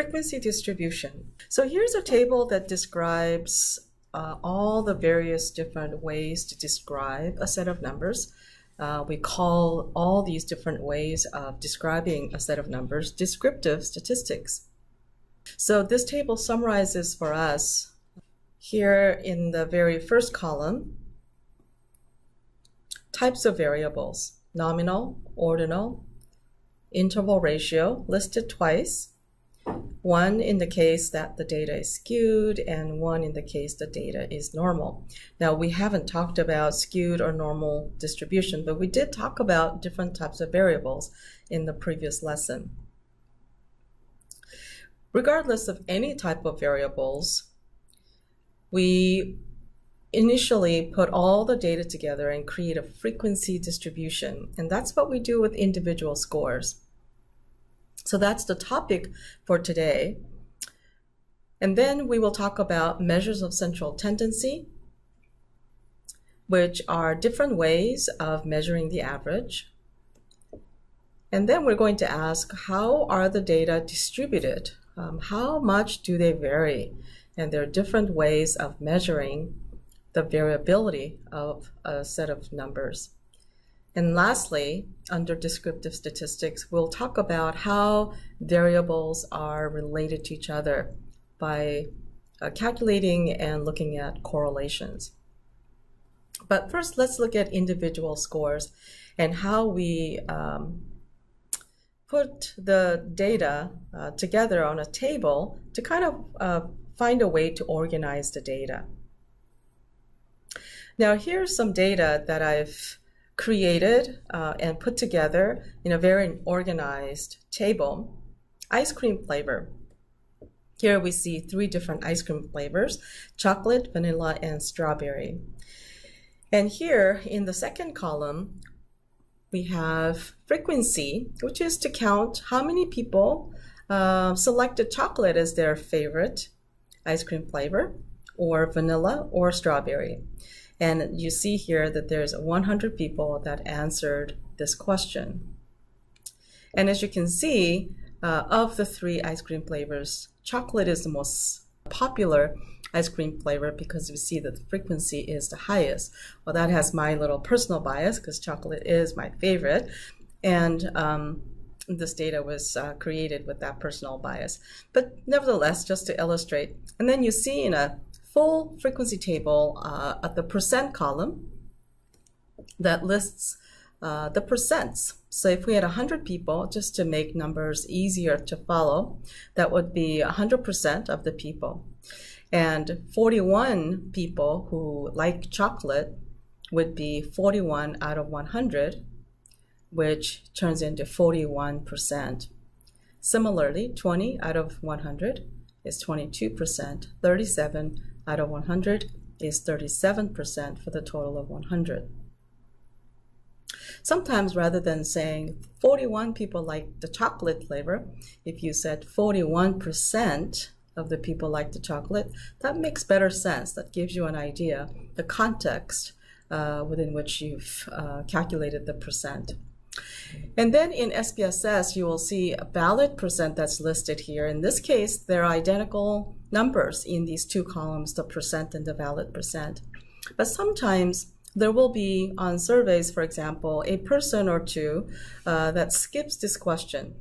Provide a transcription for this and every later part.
frequency distribution. So here's a table that describes all the various different ways to describe a set of numbers. We call all these different ways of describing a set of numbers descriptive statistics. So this table summarizes for us here in the very first column types of variables: nominal, ordinal, interval ratio listed twice, one in the case that the data is skewed and one in the case the data is normal. Now, we haven't talked about skewed or normal distribution, but we did talk about different types of variables in the previous lesson. Regardless of any type of variables, we initially put all the data together and create a frequency distribution, and that's what we do with individual scores. So that's the topic for today. And then we will talk about measures of central tendency, which are different ways of measuring the average. And then we're going to ask, how are the data distributed? How much do they vary? And there are different ways of measuring the variability of a set of numbers. And lastly, under descriptive statistics, we'll talk about how variables are related to each other by calculating and looking at correlations. But first, let's look at individual scores and how we put the data together on a table to kind of find a way to organize the data. Now, here's some data that I've created and put together in a very organized table. Ice cream flavor. Here we see 3 different ice cream flavors: chocolate, vanilla, and strawberry. And here in the second column, we have frequency, which is to count how many people selected chocolate as their favorite ice cream flavor, or vanilla, or strawberry. And you see here that there's 100 people that answered this question. And as you can see, of the 3 ice cream flavors, chocolate is the most popular ice cream flavor because we see that the frequency is the highest. Well, that has my little personal bias because chocolate is my favorite. And this data was created with that personal bias. But nevertheless, just to illustrate, and then you see in a full frequency table at the percent column that lists the percents. So if we had 100 people, just to make numbers easier to follow, that would be 100% of the people. And 41 people who like chocolate would be 41 out of 100, which turns into 41%. Similarly, 20 out of 100 is 22%, 37 out of 100 is 37% for the total of 100. Sometimes rather than saying 41 people like the chocolate flavor, if you said 41% of the people like the chocolate, that makes better sense. That gives you an idea, the context within which you've calculated the percent. And then in SPSS, you will see a valid percent that's listed here. In this case, they're identical numbers in these 2 columns, the percent and the valid percent. But sometimes there will be, on surveys, for example, a person or two that skips this question.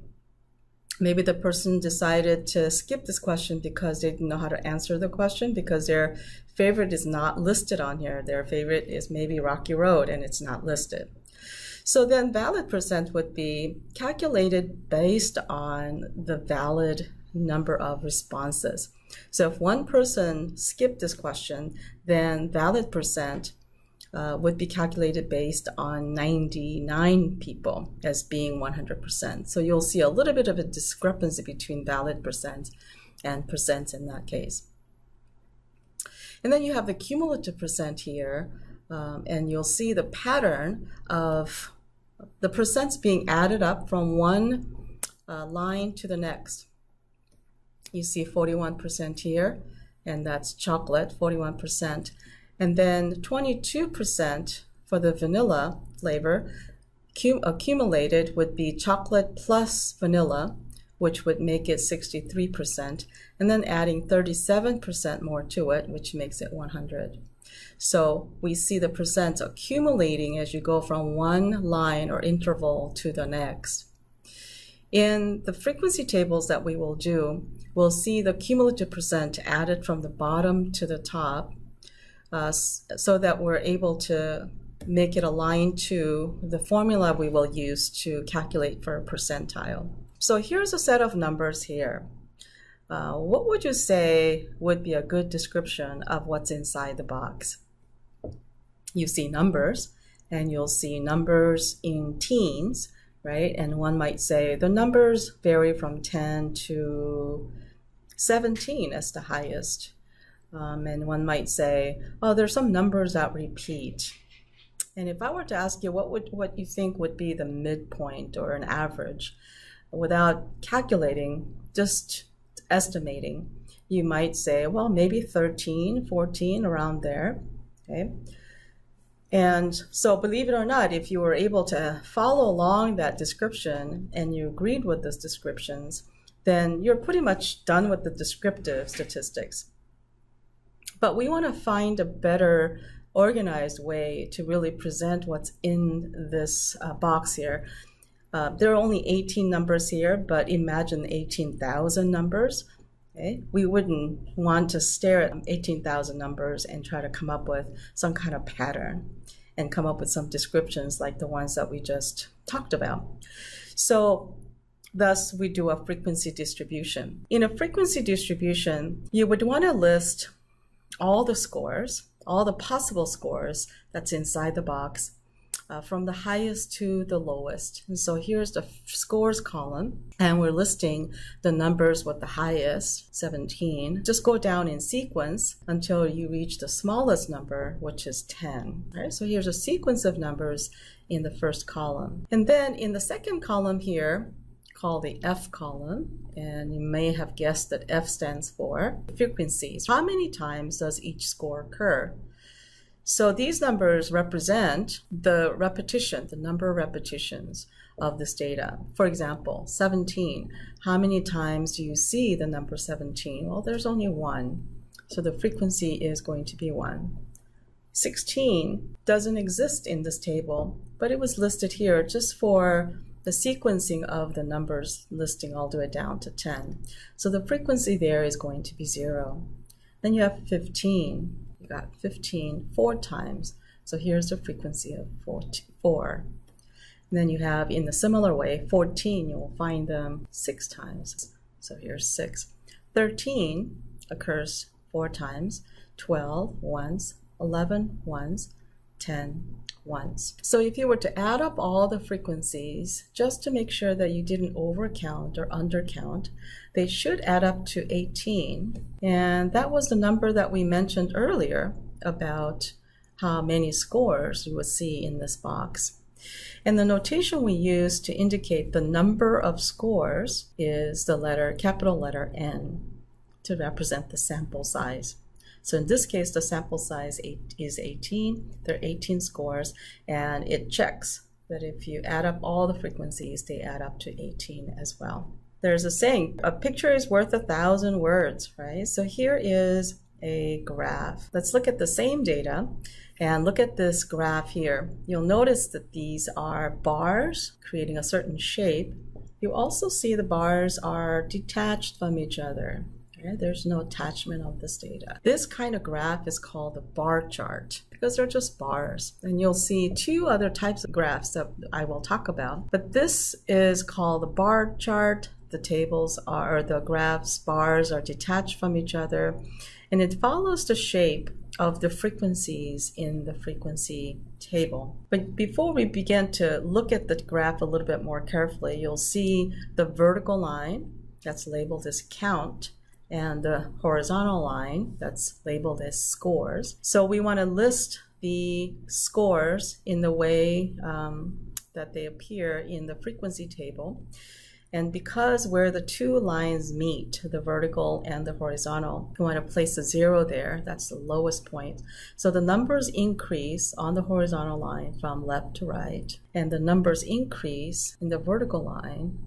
Maybe the person decided to skip this question because they didn't know how to answer the question, because their favorite is not listed on here. Their favorite is maybe Rocky Road and it's not listed. So then valid percent would be calculated based on the valid number of responses. So if one person skipped this question, then valid percent would be calculated based on 99 people as being 100%. So you'll see a little bit of a discrepancy between valid percent and percent in that case. And then you have the cumulative percent here, and you'll see the pattern of the percents being added up from one line to the next. You see 41% here, and that's chocolate, 41%. And then 22% for the vanilla flavor accumulated would be chocolate plus vanilla, which would make it 63%, and then adding 37% more to it, which makes it 100. So we see the percents accumulating as you go from one line or interval to the next. In the frequency tables that we will do, we'll see the cumulative percent added from the bottom to the top, so that we're able to make it align to the formula we will use to calculate for a percentile. So here's a set of numbers here. What would you say would be a good description of what's inside the box? You see numbers, and you'll see numbers in teens, right? And one might say the numbers vary from 10 to 17 as the highest. And one might say, oh, there's some numbers that repeat. And if I were to ask you what you think would be the midpoint or an average, without calculating, just estimating, you might say, well, maybe 13, 14, around there, okay? And so believe it or not, if you were able to follow along that description and you agreed with those descriptions, then you're pretty much done with the descriptive statistics. But we want to find a better organized way to really present what's in this box here. There are only 18 numbers here, but imagine 18,000 numbers. Okay? We wouldn't want to stare at 18,000 numbers and try to come up with some kind of pattern and come up with some descriptions like the ones that we just talked about. So thus, we do a frequency distribution. In a frequency distribution, you would want to list all the scores, all the possible scores that's inside the box, from the highest to the lowest. And so here's the scores column, and we're listing the numbers with the highest, 17. Just go down in sequence until you reach the smallest number, which is 10. Right? So here's a sequence of numbers in the first column. And then in the second column here, called the F column, and you may have guessed that F stands for frequencies. How many times does each score occur? So these numbers represent the repetition, the number of repetitions of this data. For example, 17. How many times do you see the number 17? Well, there's only one. So the frequency is going to be 1. 16 doesn't exist in this table, but it was listed here just for the sequencing of the numbers listing all the way down to 10. So the frequency there is going to be 0. Then you have 15. You got 15 4 times. So here's the frequency of 4. And then you have, in a similar way, 14. You will find them 6 times. So here's 6. 13 occurs 4 times. 12 once. 11 once. 10 once. So if you were to add up all the frequencies, just to make sure that you didn't overcount or undercount, they should add up to 18. And that was the number that we mentioned earlier about how many scores you would see in this box. And the notation we use to indicate the number of scores is the capital letter N to represent the sample size. So in this case, the sample size is 18. There are 18 scores, and it checks that if you add up all the frequencies, they add up to 18 as well. There's a saying, a picture is worth 1,000 words, right? So here is a graph. Let's look at the same data and look at this graph here. You'll notice that these are bars creating a certain shape. You also see the bars are detached from each other. Okay? There's no attachment of this data. This kind of graph is called a bar chart because they're just bars. And you'll see 2 other types of graphs that I will talk about. But this is called a bar chart. The tables are, or the graphs, bars are detached from each other. And it follows the shape of the frequencies in the frequency table. But before we begin to look at the graph a little bit more carefully, you'll see the vertical line that's labeled as count and the horizontal line that's labeled as scores. So we want to list the scores in the way that they appear in the frequency table. And because where the 2 lines meet, the vertical and the horizontal, we want to place a 0 there. That's the lowest point. So the numbers increase on the horizontal line from left to right, and the numbers increase in the vertical line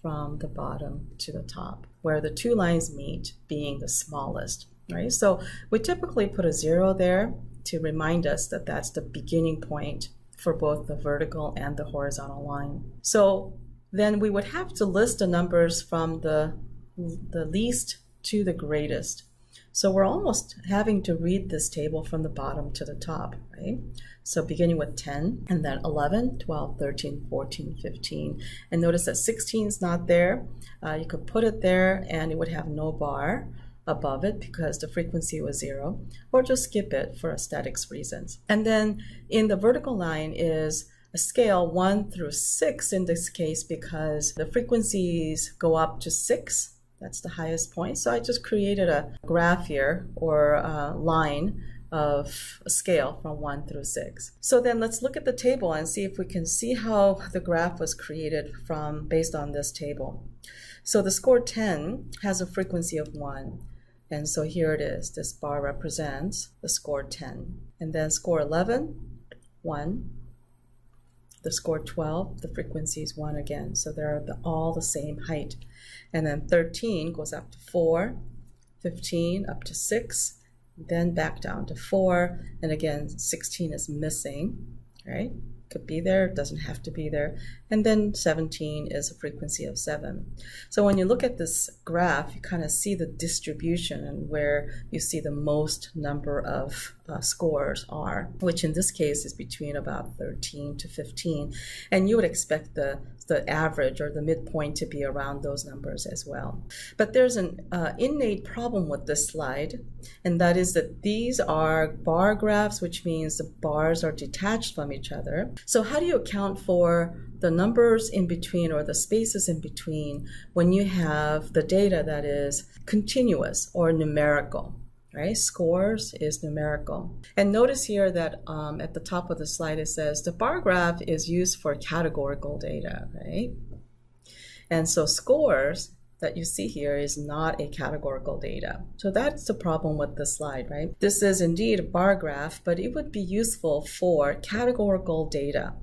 from the bottom to the top, where the two lines meet being the smallest, right? So we typically put a 0 there to remind us that that's the beginning point for both the vertical and the horizontal line. So then we would have to list the numbers from the least to the greatest. So we're almost having to read this table from the bottom to the top, right? So beginning with 10, and then 11, 12, 13, 14, 15. And notice that 16 is not there. You could put it there and it would have no bar above it because the frequency was 0, or just skip it for aesthetics reasons. And then in the vertical line is a scale 1 through 6 in this case because the frequencies go up to 6. That's the highest point. So I just created a graph here, or a line of a scale from 1 through 6. So then let's look at the table and see if we can see how the graph was created based on this table. So the score 10 has a frequency of 1. And so here it is. This bar represents the score 10. And then score 11, 1. The score 12, the frequency is 1 again. So they're all the same height. And then 13 goes up to 4, 15 up to 6, then back down to 4. And again, 16 is missing, right? Could be there, doesn't have to be there. And then 17 is a frequency of 7. So when you look at this graph, you kind of see the distribution and where you see the most number of scores are, which in this case is between about 13 to 15. And you would expect the average or the midpoint to be around those numbers as well. But there's an innate problem with this slide, and that is that these are bar graphs, which means the bars are detached from each other. So how do you account for the numbers in between, or the spaces in between, when you have the data that is continuous or numerical? Right? Scores is numerical. And notice here that at the top of the slide it says the bar graph is used for categorical data, right? And so scores that you see here is not a categorical data. So that's the problem with the slide, right? This is indeed a bar graph, but it would be useful for categorical data.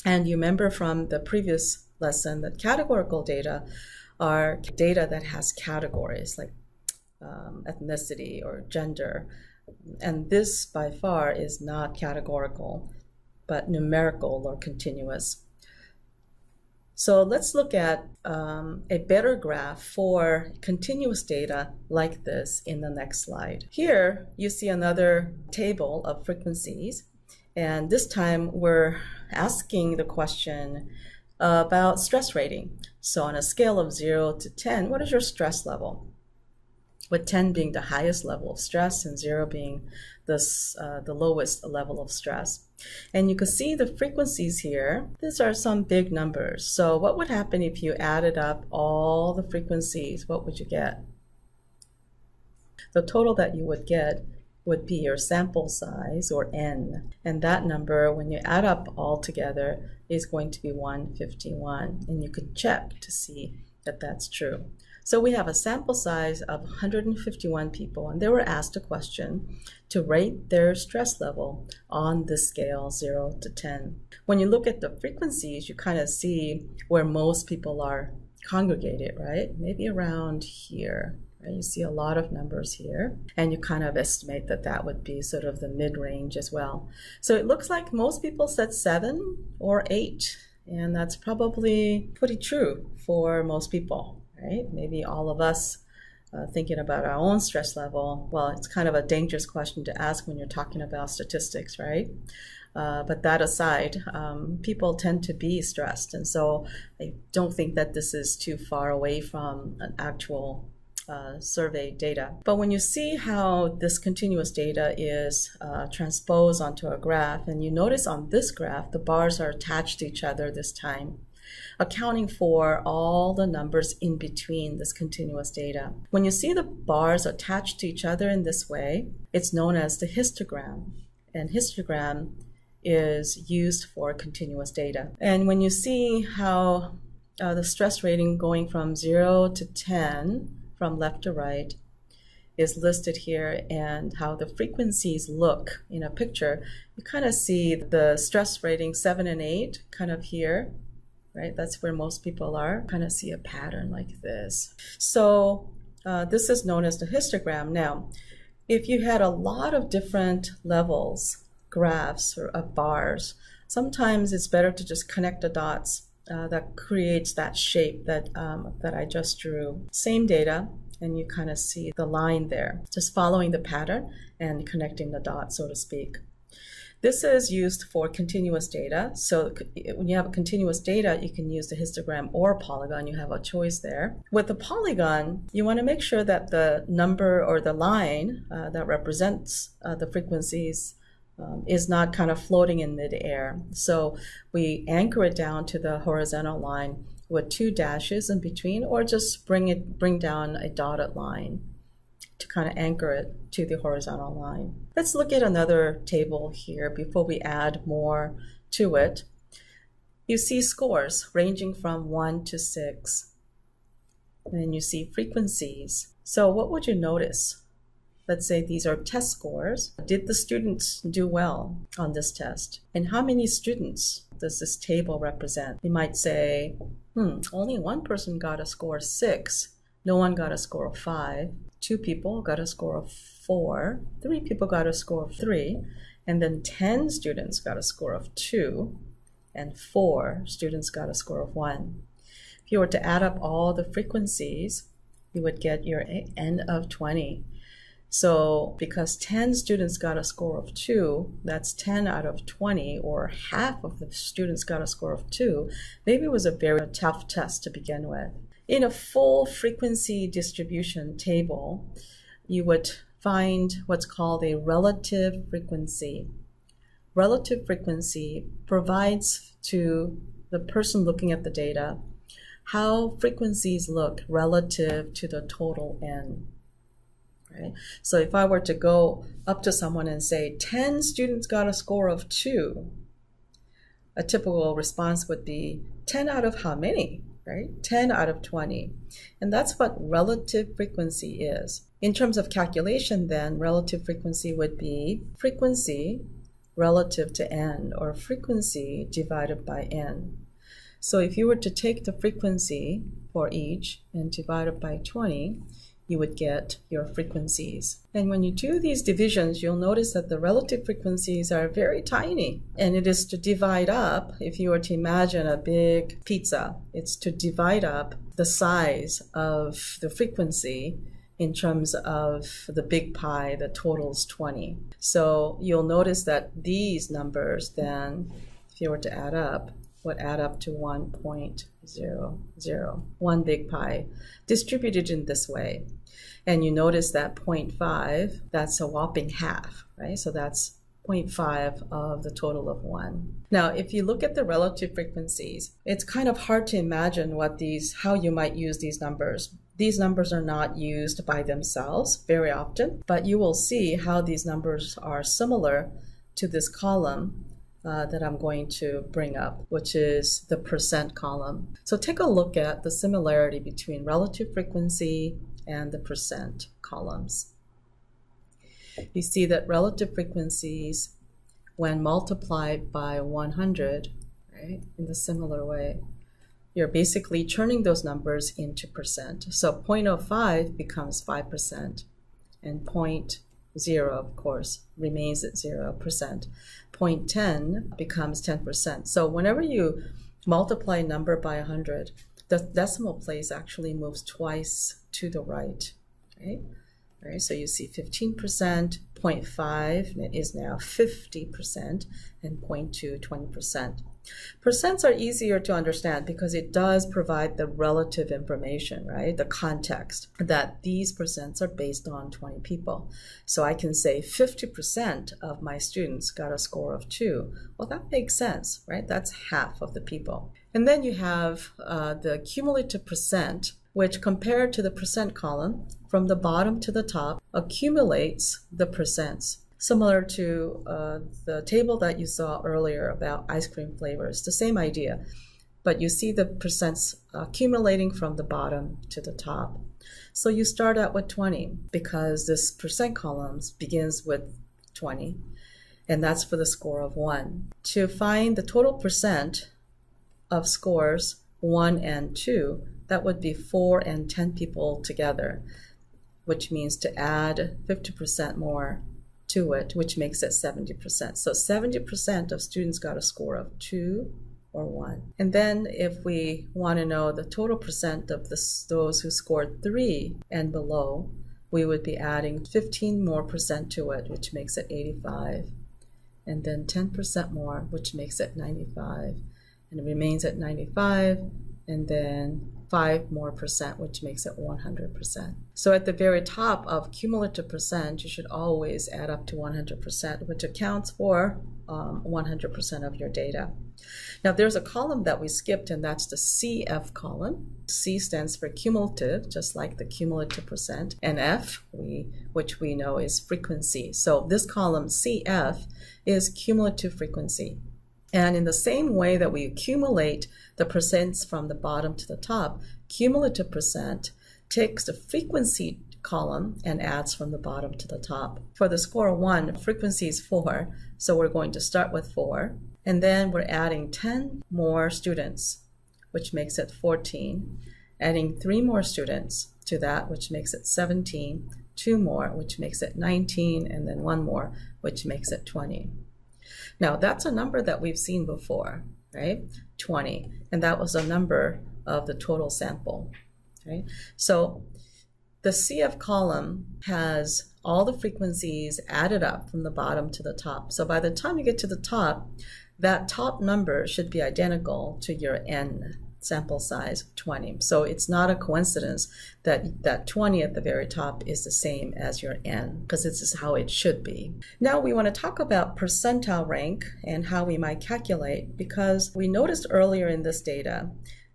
And you remember from the previous lesson that categorical data are data that has categories like ethnicity or gender, and this by far is not categorical but numerical or continuous. So let's look at a better graph for continuous data like this in the next slide. Here you see another table of frequencies, and this time we're asking the question about stress rating. So on a scale of 0 to 10, what is your stress level? With 10 being the highest level of stress and 0 being the lowest level of stress. And you can see the frequencies here. These are some big numbers. So what would happen if you added up all the frequencies? What would you get? The total that you would get would be your sample size, or n. And that number, when you add up all together, is going to be 151. And you can check to see that that's true. So we have a sample size of 151 people, and they were asked a question to rate their stress level on the scale 0 to 10. When you look at the frequencies, you kind of see where most people are congregated, right? Maybe around here. Right? You see a lot of numbers here, and you kind of estimate that that would be sort of the mid-range as well. So it looks like most people said 7 or 8, and that's probably pretty true for most people. Right? Maybe all of us thinking about our own stress level. Well, it's kind of a dangerous question to ask when you're talking about statistics, right? But that aside, people tend to be stressed. And so I don't think that this is too far away from an actual survey data. But when you see how this continuous data is transposed onto a graph, and you notice on this graph, the bars are attached to each other this time, accounting for all the numbers in between this continuous data. When you see the bars attached to each other in this way, it's known as the histogram. And histogram is used for continuous data. And when you see how the stress rating going from 0 to 10, from left to right, is listed here, and how the frequencies look in a picture, you kind of see the stress rating 7 and 8 kind of here, right? That's where most people are. Kind of see a pattern like this. So this is known as the histogram. Now, if you had a lot of different levels, graphs or bars, sometimes it's better to just connect the dots that creates that shape that, that I just drew. Same data, and you kind of see the line there, just following the pattern and connecting the dots, so to speak. This is used for continuous data. So when you have continuous data, you can use the histogram or polygon. You have a choice there. With the polygon, you want to make sure that the number or the line that represents the frequencies is not kind of floating in midair. So we anchor it down to the horizontal line with 2 dashes in between, or just bring down a dotted line to kind of anchor it to the horizontal line. Let's look at another table here before we add more to it. You see scores ranging from 1 to 6. And then you see frequencies. So what would you notice? Let's say these are test scores. Did the students do well on this test? And how many students does this table represent? You might say, only one person got a score of 6. No one got a score of 5. 2 people got a score of 4. 3 people got a score of 3. And then 10 students got a score of 2. And 4 students got a score of 1. If you were to add up all the frequencies, you would get your N of 20. So because 10 students got a score of 2, that's 10 out of 20, or half of the students got a score of 2. Maybe it was a very tough test to begin with. In a full frequency distribution table, you would find what's called a relative frequency. Relative frequency provides to the person looking at the data how frequencies look relative to the total N. Right? So if I were to go up to someone and say 10 students got a score of 2, a typical response would be 10 out of how many? Right? 10 out of 20. And that's what relative frequency is. In terms of calculation then, relative frequency would be frequency relative to N, or frequency divided by N. So if you were to take the frequency for each and divide it by 20, you would get your frequencies. And when you do these divisions, you'll notice that the relative frequencies are very tiny. And it is to divide up, if you were to imagine a big pizza, it's to divide up the size of the frequency in terms of the big pie that totals 20. So you'll notice that these numbers then, if you were to add up, would add up to 1.00, one big pie, distributed in this way. And you notice that 0.5, that's a whopping half, right? So that's 0.5 of the total of 1. Now, if you look at the relative frequencies, it's kind of hard to imagine how you might use these numbers. These numbers are not used by themselves very often, but you will see how these numbers are similar to this column that I'm going to bring up, which is the percent column. So take a look at the similarity between relative frequency and the percent columns. You see that relative frequencies, when multiplied by 100, right, in the similar way, you're basically turning those numbers into percent. So 0.05 becomes 5%, and 0.0, of course, remains at 0%. 0.10 becomes 10%. So whenever you multiply a number by 100, the decimal place actually moves twice to the right, right? Right, so you see 15%, 0.5 is now 50%, and 0.2, 20%. Percents are easier to understand because it does provide the relative information, right? The context that these percents are based on 20 people. So I can say 50% of my students got a score of 2. Well, that makes sense, right? That's half of the people. And then you have the cumulative percent, which compared to the percent column, from the bottom to the top, accumulates the percents. Similar to the table that you saw earlier about ice cream flavors, the same idea. But you see the percents accumulating from the bottom to the top. So you start out with 20 because this percent column begins with 20, and that's for the score of 1. To find the total percent, of scores 1 and 2, that would be 4 and 10 people together, which means to add 50% more to it, which makes it 70%. So 70% of students got a score of 2 or 1. And then if we want to know the total percent of those who scored 3 and below, we would be adding 15 more percent to it, which makes it 85. And then 10% more, which makes it 95. And it remains at 95, and then 5 more percent, which makes it 100%. So at the very top of cumulative percent, you should always add up to 100%, which accounts for 100% of your data. Now there's a column that we skipped, and that's the CF column. C stands for cumulative, just like the cumulative percent, and F, which we know is frequency. So this column CF is cumulative frequency. And in the same way that we accumulate the percents from the bottom to the top, cumulative percent takes the frequency column and adds from the bottom to the top. For the score 1, frequency is 4, so we're going to start with 4. And then we're adding 10 more students, which makes it 14. Adding 3 more students to that, which makes it 17. 2 more, which makes it 19. And then 1 more, which makes it 20. Now that's a number that we've seen before, right? 20. And that was a number of the total sample, right? So the CF column has all the frequencies added up from the bottom to the top. So by the time you get to the top, that top number should be identical to your N sample size of 20. So it's not a coincidence that that 20 at the very top is the same as your N, because this is how it should be. Now we want to talk about percentile rank and how we might calculate, because we noticed earlier in this data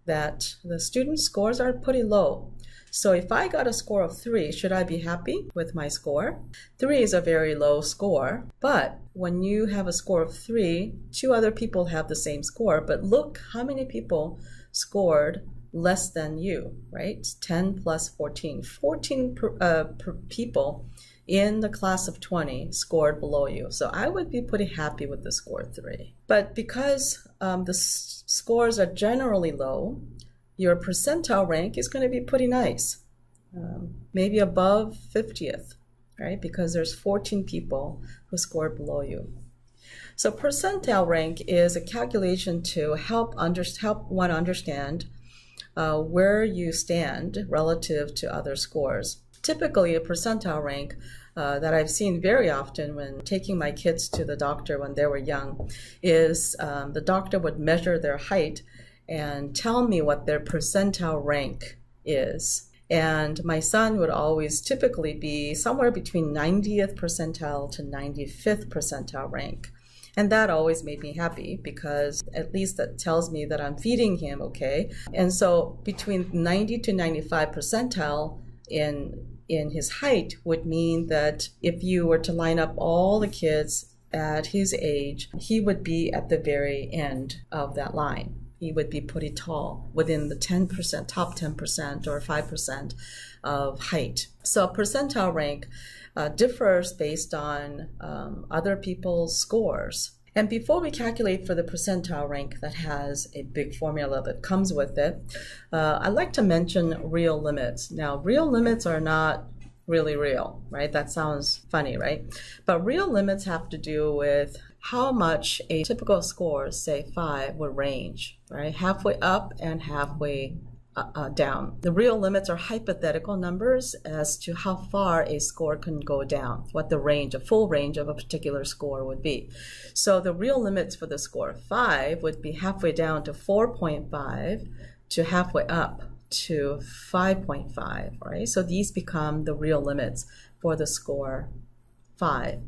that the student scores are pretty low. So if I got a score of 3, should I be happy with my score? 3 is a very low score, but when you have a score of 3, 2 other people have the same score, but look how many people scored less than you, right? 10 plus 14. 14 people in the class of 20 scored below you. So I would be pretty happy with the score 3. But because the scores are generally low, your percentile rank is going to be pretty nice, maybe above 50th, right? Because there's 14 people who scored below you. So percentile rank is a calculation to help one understand where you stand relative to other scores. Typically, a percentile rank that I've seen very often when taking my kids to the doctor when they were young is the doctor would measure their height and tell me what their percentile rank is. And my son would always typically be somewhere between 90th percentile to 95th percentile rank. And that always made me happy, because at least that tells me that I'm feeding him okay. And so between 90 to 95 percentile in his height would mean that if you were to line up all the kids at his age, he would be at the very end of that line. He would be pretty tall, within the 10%, top 10% or 5% of height. So percentile rank differs based on other people's scores. And before we calculate for the percentile rank that has a big formula that comes with it, I'd like to mention real limits. Now, real limits are not really real, right? That sounds funny, right? But real limits have to do with how much a typical score, say 5, would range, right? Halfway up and halfway down. The real limits are hypothetical numbers as to how far a score can go down, what the range, a full range of a particular score would be. So the real limits for the score 5 would be halfway down to 4.5 to halfway up to 5.5, right? So these become the real limits for the score 5.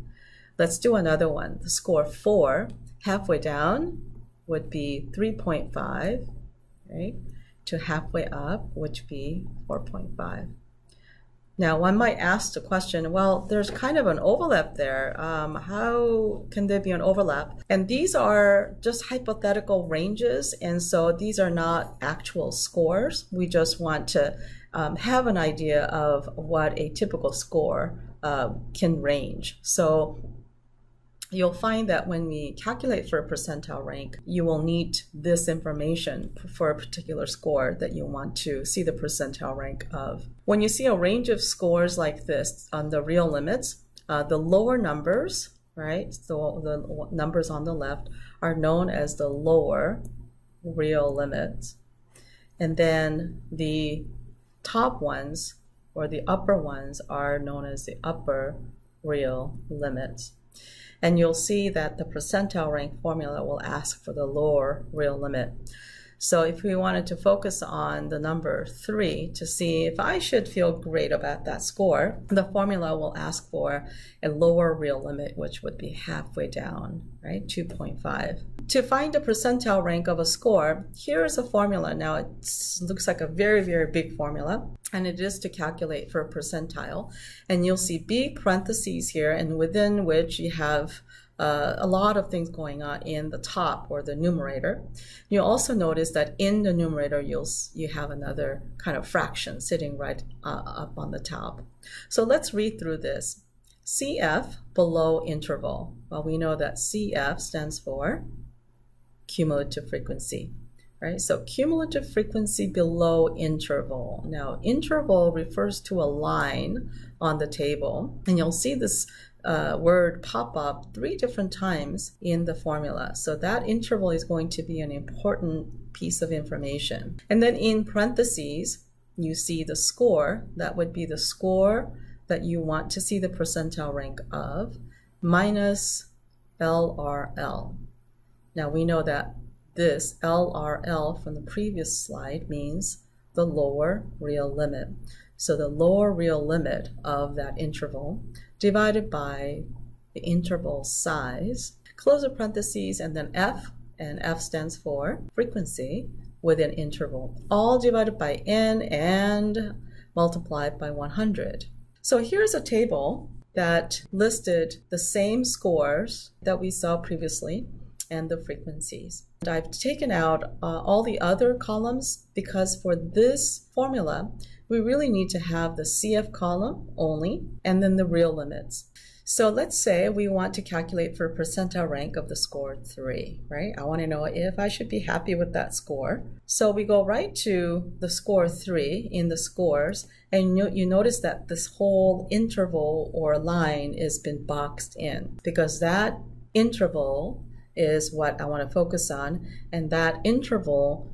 Let's do another one. The score 4, halfway down would be 3.5, right? To halfway up, which would be 4.5. Now, one might ask the question, well, there's kind of an overlap there. How can there be an overlap? And these are just hypothetical ranges, and so these are not actual scores. We just want to have an idea of what a typical score can range. So you'll find that when we calculate for a percentile rank, you will need this information for a particular score that you want to see the percentile rank of. When you see a range of scores like this on the real limits, the lower numbers, right, so the numbers on the left are known as the lower real limits. And then the top ones, or the upper ones, are known as the upper real limits. And you'll see that the percentile rank formula will ask for the lower real limit. So if we wanted to focus on the number 3 to see if I should feel great about that score, the formula will ask for a lower real limit, which would be halfway down, right, 2.5. To find the percentile rank of a score, here's a formula. Now it looks like a very, very big formula, and it is to calculate for a percentile. And you'll see big parentheses here, and within which you have a lot of things going on in the top, or the numerator. You'll also notice that in the numerator you have another kind of fraction sitting right up on the top. So let's read through this. CF below interval. Well, we know that CF stands for cumulative frequency, right? So cumulative frequency below interval. Now interval refers to a line on the table, and you'll see this word pop up 3 different times in the formula. So that interval is going to be an important piece of information. And then in parentheses, you see the score. That would be the score that you want to see the percentile rank of, minus LRL. Now we know that this LRL from the previous slide means the lower real limit. So the lower real limit of that interval divided by the interval size, close the parentheses, and then F, and F stands for frequency within interval, all divided by N and multiplied by 100. So here's a table that listed the same scores that we saw previously and the frequencies. And I've taken out all the other columns because for this formula, we really need to have the CF column only, and then the real limits. So let's say we want to calculate for a percentile rank of the score 3, right? I want to know if I should be happy with that score. So we go right to the score 3 in the scores, and you notice that this whole interval or line has been boxed in, because that interval is what I want to focus on, and that interval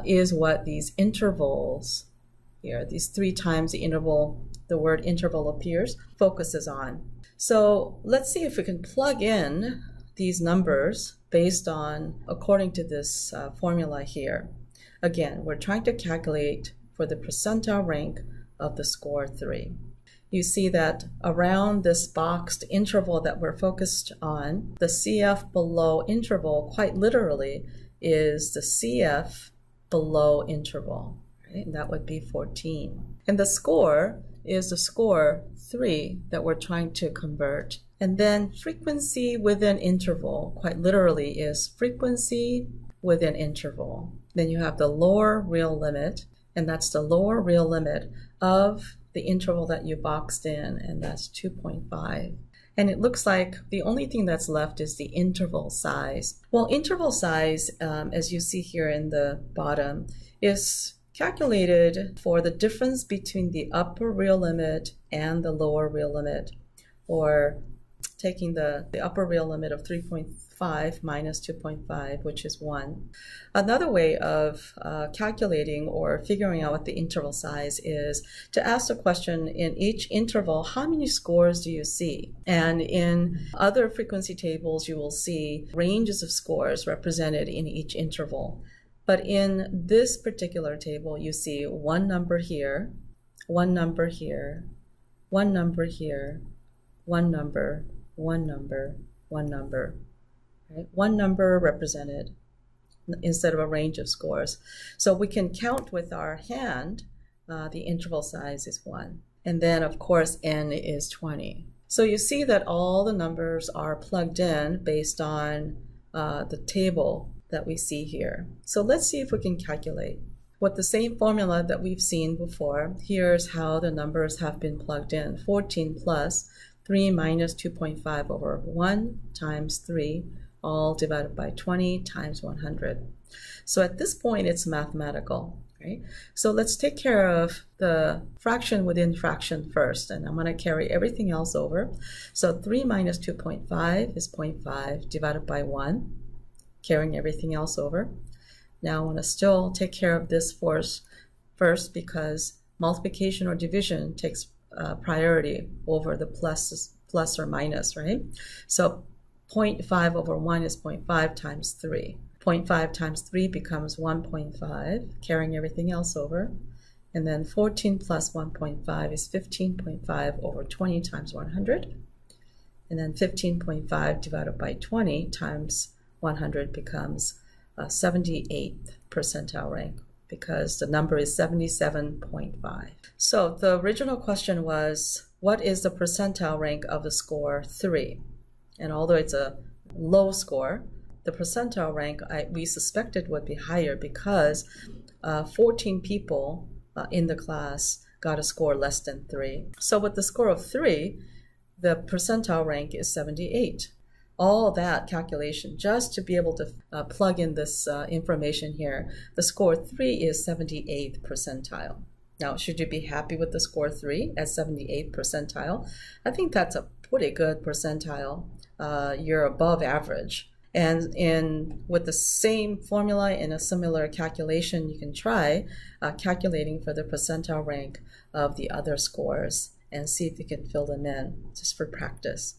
is what these intervals here, these 3 times the interval, the word interval appears, focuses on. So let's see if we can plug in these numbers based on, according to this formula here. Again, we're trying to calculate for the percentile rank of the score 3. You see that around this boxed interval that we're focused on, the CF below interval quite literally is the CF below interval. And that would be 14. And the score is the score 3 that we're trying to convert. And then frequency within interval, quite literally, is frequency within interval. Then you have the lower real limit, and that's the lower real limit of the interval that you boxed in, and that's 2.5. And it looks like the only thing that's left is the interval size. Well, interval size, as you see here in the bottom, is calculated for the difference between the upper real limit and the lower real limit, or taking the upper real limit of 3.5 minus 2.5, which is 1. Another way of calculating or figuring out what the interval size is to ask the question, in each interval, how many scores do you see? And in other frequency tables, you will see ranges of scores represented in each interval. But in this particular table, you see one number here, one number here, one number here, one number, one number, one number, right? One number represented instead of a range of scores. So we can count with our hand, the interval size is 1. And then, of course, n is 20. So you see that all the numbers are plugged in based on the table that we see here. So let's see if we can calculate. With the same formula that we've seen before, here's how the numbers have been plugged in. 14 plus 3 minus 2.5 over 1 times 3, all divided by 20 times 100. So at this point, it's mathematical, right? So let's take care of the fraction within fraction first, and I'm going to carry everything else over. So 3 minus 2.5 is 0.5 divided by 1, carrying everything else over. Now I want to still take care of this first because multiplication or division takes priority over the plus or minus, right? So 0.5 over 1 is 0.5 times 3. 0.5 times 3 becomes 1.5, carrying everything else over. And then 14 plus 1.5 is 15.5 over 20 times 100. And then 15.5 divided by 20 times 100 becomes 78th percentile rank, because the number is 77.5. So the original question was, what is the percentile rank of the score 3? And although it's a low score, the percentile rank we suspected would be higher because 14 people in the class got a score less than 3. So with the score of 3, the percentile rank is 78. All that calculation just to be able to plug in this information here. The score 3 is 78th percentile. Now, should you be happy with the score 3 at 78th percentile? I think that's a pretty good percentile. You're above average. And with the same formula and a similar calculation, you can try calculating for the percentile rank of the other scores and see if you can fill them in just for practice.